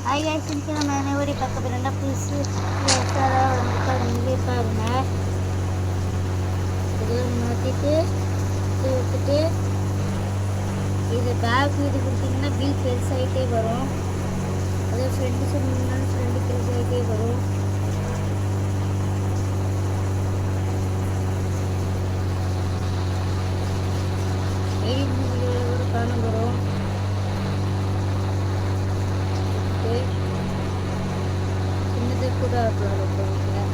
Hi guys, இன்னைக்கு நம்ம அனைவரையும் பார்க்க போகிறோம்னா புதுசு எஸ்ஆராக வந்து பாருங்க. இதில் மாற்றிட்டு விட்டுட்டு இது பேக் இது கொடுத்தீங்கன்னா பில் பெருசாகிட்டே வரும். அதே ஃப்ரெண்டு சொன்னீங்கன்னா ஃப்ரெண்டு பெருசாகிட்டே வரும். கூட காண வரும். சின்னதாக கூட இருக்கலாம், ரொம்ப வீட்டில்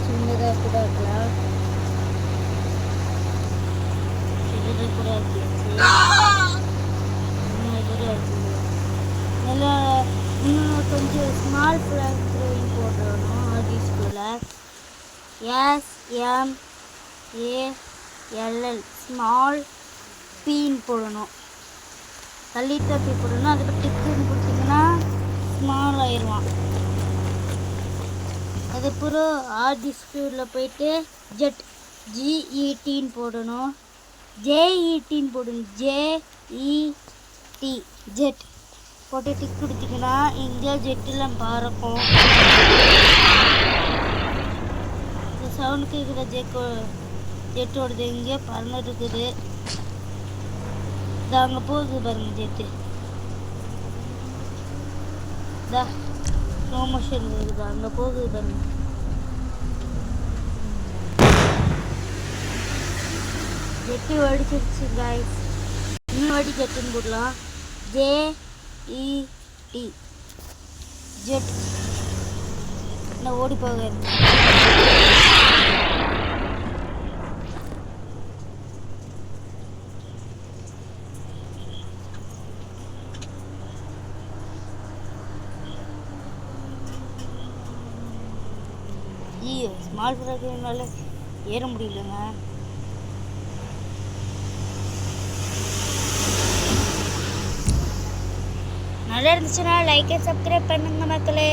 சின்னதாக கூட இருக்கலாம், சின்னதாக கூட இருக்குது. நல்லா இன்னும் கொஞ்சம் ஸ்மால் ஃப்ளாக் த்ரோயிங் போட்டுடணும். ஆர்டி ஸ்கூலில் SMALL ஸ்மால் பீன் போடணும். தள்ளிட்டு அப்படி போடணும். அதுக்கு டிக்குன்னு கொடுத்தீங்கன்னா ஸ்மால் ஆயிடுவான். அதுக்கப்புறம் ஆர்டி ஸ்கூலில் போயிட்டு ஜெட் GETன்னு போடணும். JETன்னு போடணும். JET ஜெட் போட்டு டிக் கொடுத்தீங்கன்னா இங்கே ஜெட்டெல்லாம் பறக்கும். இந்த சவுண்டுக்கு இருக்கிற ஜெட்டோடது இங்கே பறந்துட்டு இருக்குது. இது அங்கே போகுது பாருங்க ஜெட்டு. ஸ்லோ மோஷன் இருக்குது, அங்கே போகுது பாருங்க. ஜெட்டு வெடிச்சிருச்சு காய்ஸ். இன்னும் வாட்டி ஜெட்டுன்னு போடலாம். JET jet. நான் ஓடி போக ஸ்மால் ஃப்ராக்னால ஏற முடியலங்க. நல்லா இருந்துச்சுன்னா லைக் சப்ஸ்கிரைப் பண்ணுங்க மக்களே.